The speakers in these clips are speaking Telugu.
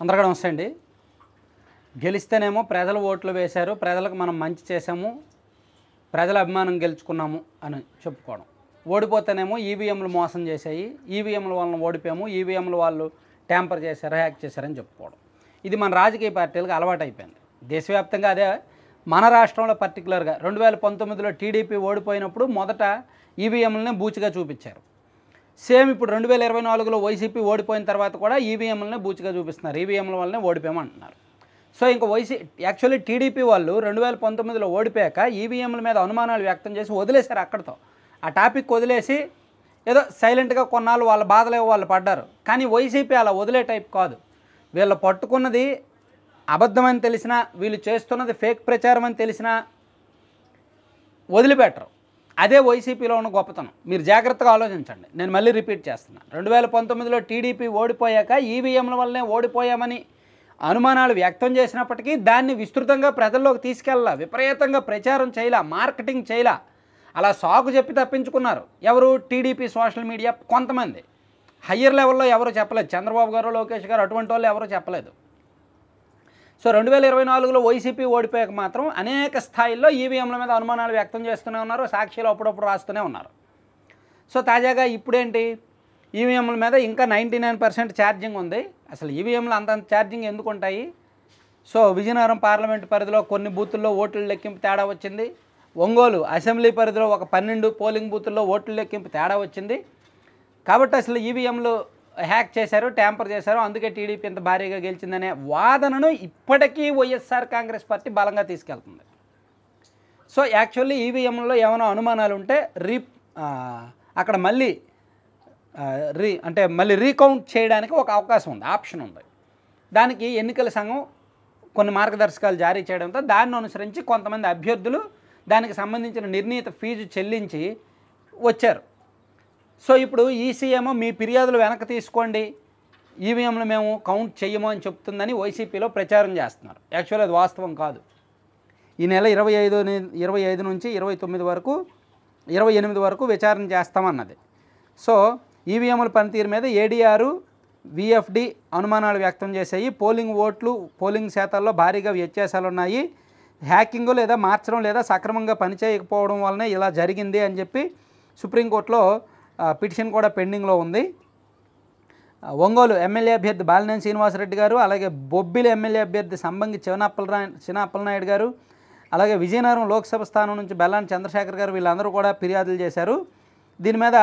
అందరికీ నమస్తే అండి. గెలిస్తేనేమో ప్రజలు ఓట్లు వేశారు, ప్రజలకు మనం మంచి చేసాము, ప్రజల అభిమానం గెలుచుకున్నాము అని చెప్పుకోవడం. ఓడిపోతేనేమో ఈవీఎంలు మోసం చేశాయి, ఈవీఎంల వలన ఓడిపోయాము, ఈవీఎంలు వాళ్ళు ట్యాంపర్ చేశారు, హ్యాక్ చేశారని చెప్పుకోవడం. ఇది మన రాజకీయ పార్టీలకు అలవాటైపోయింది. దేశవ్యాప్తంగా అదే. మన రాష్ట్రంలో పర్టికులర్గా 2019లో టీడీపీ ఓడిపోయినప్పుడు మొదట ఈవీఎంలని బూచిగా చూపించారు. సేమ్ ఇప్పుడు 2024లో వైసీపీ ఓడిపోయిన తర్వాత కూడా ఈవీఎంలనే బూచిగా చూపిస్తున్నారు. ఈవీఎంల వల్లనే ఓడిపోయామంటున్నారు. సో ఇంకా యాక్చువల్లీ టీడీపీ వాళ్ళు 2019లో ఓడిపోయాక ఈవీఎంల మీద అనుమానాలు వ్యక్తం చేసి వదిలేశారు. అక్కడితో ఆ టాపిక్ వదిలేసి ఏదో సైలెంట్గా కొన్నాళ్ళు వాళ్ళ బాధలేవో వాళ్ళు పడ్డారు. కానీ వైసీపీ అలా వదిలే టైప్ కాదు. వీళ్ళు పట్టుకున్నది అబద్ధమని తెలిసినా, వీళ్ళు చేస్తున్నది ఫేక్ ప్రచారం అని తెలిసినా వదిలిపెట్టరు. అదే వైసీపీలో ఉన్న గొప్పతనం. మీరు జాగ్రత్తగా ఆలోచించండి. నేను మళ్ళీ రిపీట్ చేస్తున్నాను. 2019లో టీడీపీ ఓడిపోయాక ఈవీఎంల వల్లనే ఓడిపోయామని అనుమానాలు వ్యక్తం చేసినప్పటికీ దాన్ని విస్తృతంగా ప్రజల్లోకి తీసుకెళ్ళాల, విపరీతంగా ప్రచారం చేయలా, మార్కెటింగ్ చేయలా. అలా సాకు చెప్పి తప్పించుకున్నారు. ఎవరు? టీడీపీ సోషల్ మీడియా కొంతమంది. హయ్యర్ లెవెల్లో ఎవరు చెప్పలేదు. చంద్రబాబు గారు, లోకేష్ గారు అటువంటి వాళ్ళు ఎవరు చెప్పలేదు. సో 2024లో వైసీపీ ఓడిపోయాక మాత్రం అనేక స్థాయిల్లో ఈవీఎంల మీద అనుమానాలు వ్యక్తం చేస్తూనే ఉన్నారు. సాక్షిలో అప్పుడప్పుడు రాస్తూనే ఉన్నారు. సో తాజాగా ఇప్పుడేంటి, ఈవీఎంల మీద ఇంకా 99% ఛార్జింగ్ ఉంది. అసలు ఈవీఎంలు అంత ఛార్జింగ్ ఎందుకు ఉంటాయి? సో విజయనగరం పార్లమెంటు పరిధిలో కొన్ని బూతుల్లో ఓట్ల లెక్కింపు తేడా వచ్చింది. ఒంగోలు అసెంబ్లీ పరిధిలో ఒక 12 పోలింగ్ బూతుల్లో ఓట్ల లెక్కింపు తేడా వచ్చింది. కాబట్టి అసలు ఈవీఎంలు హ్యాక్ చేశారు, ట్యాంపర్ చేశారు, అందుకే టీడీపీ ఇంత భారీగా గెలిచిందనే వాదనను ఇప్పటికీ వైఎస్ఆర్ కాంగ్రెస్ పార్టీ బలంగా తీసుకెళ్తుంది. సో యాక్చువల్లీ ఈవీఎంలో ఏమైనా అనుమానాలు ఉంటే అక్కడ మళ్ళీ మళ్ళీ రీకౌంట్ చేయడానికి ఒక అవకాశం ఉంది, ఆప్షన్ ఉంది. దానికి ఎన్నికల సంఘం కొన్ని మార్గదర్శకాలు జారీ చేయడంతో దాన్ని అనుసరించి కొంతమంది అభ్యర్థులు దానికి సంబంధించిన నిర్ణీత ఫీజు చెల్లించి వచ్చారు. సో ఇప్పుడు ఈసీ ఏమో మీ ఫిర్యాదులు వెనక్కి తీసుకోండి, ఈవీఎంలు మేము కౌంట్ చెయ్యము అని చెప్తుందని వైసీపీలో ప్రచారం చేస్తున్నారు. యాక్చువల్లీ అది వాస్తవం కాదు. ఈ నెల 25 నుంచి 28 వరకు విచారణ చేస్తామన్నది. సో ఈవీఎంల పనితీరు మీద ఏడీఆర్, విఎఫ్డి అనుమానాలు వ్యక్తం చేశాయి. పోలింగ్ శాతాల్లో భారీగా వ్యత్యాసాలు ఉన్నాయి. హ్యాకింగ్ లేదా మార్చడం లేదా సక్రమంగా పనిచేయకపోవడం వలన ఇలా జరిగింది అని చెప్పి సుప్రీంకోర్టులో పిటిషన్ కూడా పెండింగ్లో ఉంది. ఒంగోలు ఎమ్మెల్యే అభ్యర్థి బాలినేని శ్రీనివాసరెడ్డి గారు, అలాగే బొబ్బిలి ఎమ్మెల్యే అభ్యర్థి సంబంగి చినప్పలనాయుడు గారు, అలాగే విజయనగరం లోక్సభ స్థానం నుంచి బెల్లాని చంద్రశేఖర్ గారు, వీళ్ళందరూ కూడా ఫిర్యాదులు చేశారు. దీని మీద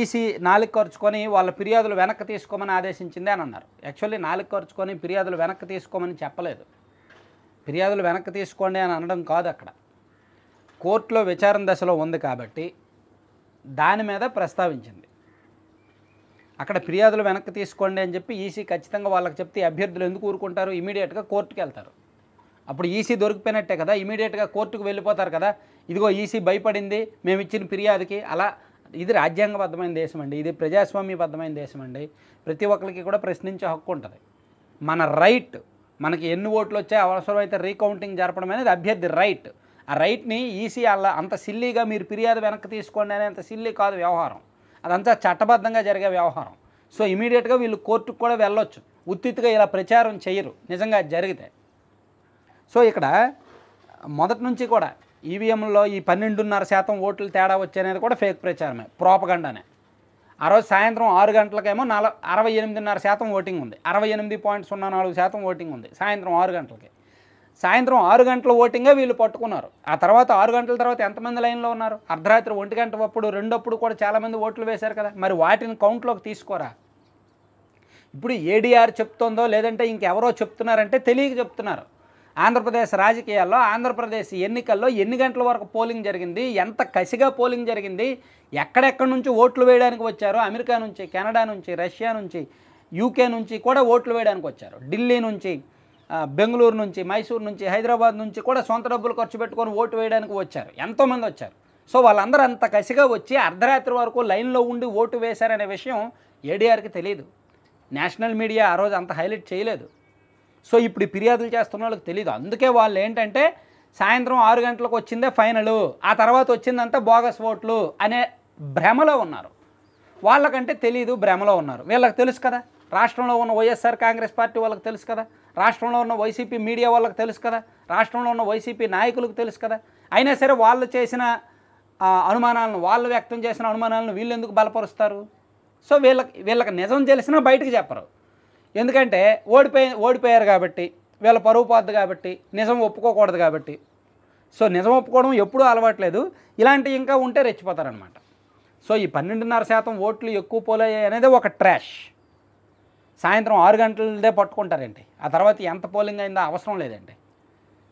ఈసీ నాలుగు ఖర్చుకొని వాళ్ళ ఫిర్యాదులు వెనక్కి తీసుకోమని ఆదేశించింది అని అన్నారు. యాక్చువల్లీ నాలుగు ఖర్చుకొని ఫిర్యాదులు వెనక్కి తీసుకోమని చెప్పలేదు. ఫిర్యాదులు వెనక్కి తీసుకోండి అని అనడం కాదు. అక్కడ కోర్టులో విచారణ దశలో ఉంది కాబట్టి దాని మీద ప్రస్తావించింది. అక్కడ ఫిర్యాదులు వెనక్కి తీసుకోండి అని చెప్పి ఈసీ ఖచ్చితంగా వాళ్ళకి చెప్తే అభ్యర్థులు ఎందుకు ఊరుకుంటారు? ఇమీడియట్గా కోర్టుకు వెళ్తారు. అప్పుడు ఈసీ దొరికిపోయినట్టే కదా, ఇమీడియట్గా కోర్టుకు వెళ్ళిపోతారు కదా. ఇదిగో ఈసీ భయపడింది మేము ఇచ్చిన ఫిర్యాదుకి. అలా ఇది రాజ్యాంగబద్ధమైన దేశం అండి, ఇది ప్రజాస్వామ్యబద్ధమైన దేశం అండి. ప్రతి ఒక్కరికి కూడా ప్రశ్నించే హక్కు ఉంటుంది. మన రైట్, మనకి ఎన్ని ఓట్లు వచ్చాయి అవసరమైతే రీకౌంటింగ్ జరపడం అనేది అభ్యర్థి రైట్. ఆ రైట్ని ఈసీ అలా అంత సిల్లీగా మీరు ఫిర్యాదు వెనక్కి తీసుకోండి అనే అంత సిల్లీ కాదు వ్యవహారం. అదంతా చట్టబద్ధంగా జరిగే వ్యవహారం. సో ఇమీడియట్గా వీళ్ళు కోర్టుకు కూడా వెళ్ళొచ్చు. ఉత్తిగా ఇలా ప్రచారం చేయరు నిజంగా అది జరిగితే. సో ఇక్కడ మొదటి నుంచి కూడా ఈవీఎంలో ఈ 12.5% ఓట్లు తేడా వచ్చేది కూడా ఫేక్ ప్రచారమే, ప్రోపగండానే. ఆ రోజు సాయంత్రం 6 గంటలకేమో 68.5% ఓటింగ్ ఉంది, 68.04% ఓటింగ్ ఉంది సాయంత్రం 6 గంటలకి. సాయంత్రం 6 గంటల ఓటింగే వీళ్ళు పట్టుకున్నారు. ఆ తర్వాత 6 గంటల తర్వాత ఎంతమంది లైన్లో ఉన్నారు? అర్ధరాత్రి 1 గంట అప్పుడు 2 కూడా చాలామంది ఓట్లు వేశారు కదా, మరి వాటిని కౌంట్లోకి తీసుకోరా? ఇప్పుడు ఏడీఆర్ చెప్తుందో లేదంటే ఇంకెవరో చెప్తున్నారంటే తెలియక చెప్తున్నారు. ఆంధ్రప్రదేశ్ రాజకీయాల్లో, ఆంధ్రప్రదేశ్ ఎన్నికల్లో ఎన్ని గంటల వరకు పోలింగ్ జరిగింది, ఎంత కసిగా పోలింగ్ జరిగింది, ఎక్కడెక్కడి నుంచి ఓట్లు వేయడానికి వచ్చారు, అమెరికా నుంచి, కెనడా నుంచి, రష్యా నుంచి, యూకే నుంచి కూడా ఓట్లు వేయడానికి వచ్చారు. ఢిల్లీ నుంచి, బెంగళూరు నుంచి, మైసూరు నుంచి, హైదరాబాద్ నుంచి కూడా సొంత డబ్బులు ఖర్చు పెట్టుకొని ఓటు వేయడానికి వచ్చారు, ఎంతోమంది వచ్చారు. సో వాళ్ళందరూ అంత కసిగా వచ్చి అర్ధరాత్రి వరకు లైన్లో ఉండి ఓటు వేశారనే విషయం ఏడీఆర్కి తెలియదు. నేషనల్ మీడియా ఆ రోజు అంత హైలైట్ చేయలేదు. సో ఇప్పుడు ఈ ఫిర్యాదులు చేస్తున్న వాళ్ళకి తెలియదు. అందుకే వాళ్ళు ఏంటంటే సాయంత్రం 6 గంటలకు వచ్చిందే ఫైనలు, ఆ తర్వాత వచ్చిందంతా బోగస్ ఓట్లు అనే భ్రమలో ఉన్నారు. వాళ్ళకంటే తెలియదు, భ్రమలో ఉన్నారు. వీళ్ళకి తెలుసు కదా. రాష్ట్రంలో ఉన్న వైఎస్ఆర్ కాంగ్రెస్ పార్టీ వాళ్ళకి తెలుసు కదా, రాష్ట్రంలో ఉన్న వైసీపీ మీడియా వాళ్ళకి తెలుసు కదా, రాష్ట్రంలో ఉన్న వైసీపీ నాయకులకు తెలుసు కదా. అయినా సరే వాళ్ళు చేసిన అనుమానాలను, వాళ్ళు వ్యక్తం చేసిన అనుమానాలను వీళ్ళు ఎందుకు బలపరుస్తారు? సో వీళ్ళకి నిజం తెలిసినా బయటకు చెప్పరు. ఎందుకంటే ఓడిపోయారు కాబట్టి, వీళ్ళ పరువు పోద్ది కాబట్టి, నిజం ఒప్పుకోకూడదు కాబట్టి. సో నిజం ఒప్పుకోవడం ఎప్పుడూ అలవాట్లేదు, ఇలాంటివి ఇంకా ఉంటే రెచ్చిపోతారనమాట. సో ఈ 12.5% ఓట్లు ఎక్కువ పోలయ్యాయి అనేది ఒక ట్రాష్. సాయంత్రం 6 గంటలదే పట్టుకుంటారండి, ఆ తర్వాత ఎంత పోలింగ్ అయిందో అవసరం లేదండి.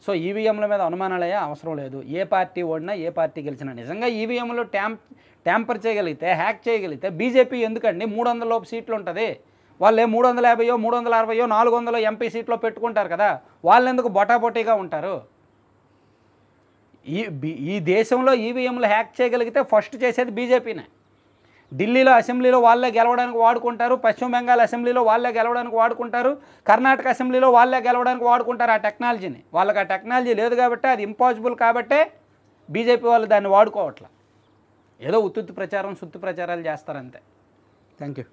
సో ఈవీఎంల మీద అనుమానాలు అయ్యే అవసరం లేదు. ఏ పార్టీ ఓడినా ఏ పార్టీ గెలిచినా నిజంగా ఈవీఎంలో ట్యాంపర్ చేయగలిగితే, హ్యాక్ చేయగలిగితే బీజేపీ ఎందుకండి 300 లోపు సీట్లు ఉంటుంది? వాళ్ళే 350, 360, 400 ఎంపీ సీట్లో పెట్టుకుంటారు కదా, వాళ్ళు ఎందుకు బొటాబొటీగా ఉంటారు? ఈ దేశంలో ఈవీఎంలు హ్యాక్ చేయగలిగితే ఫస్ట్ చేసేది బీజేపీనే. ఢిల్లీలో అసెంబ్లీలో వాళ్ళే గెలవడానికి వాడుకుంటారు, పశ్చిమ బెంగాల్ అసెంబ్లీలో వాళ్ళే గెలవడానికి వాడుకుంటారు, కర్ణాటక అసెంబ్లీలో వాళ్ళే గెలవడానికి వాడుకుంటారు ఆ టెక్నాలజీని. వాళ్ళకి ఆ టెక్నాలజీ లేదు కాబట్టి, అది ఇంపాసిబుల్ కాబట్టే బీజేపీ వాళ్ళు దాన్ని వాడుకోవట్ల. ఏదో ఉత్తుత్తి ప్రచారం, సుత్తి ప్రచారాలు చేస్తారంతే. Thank you.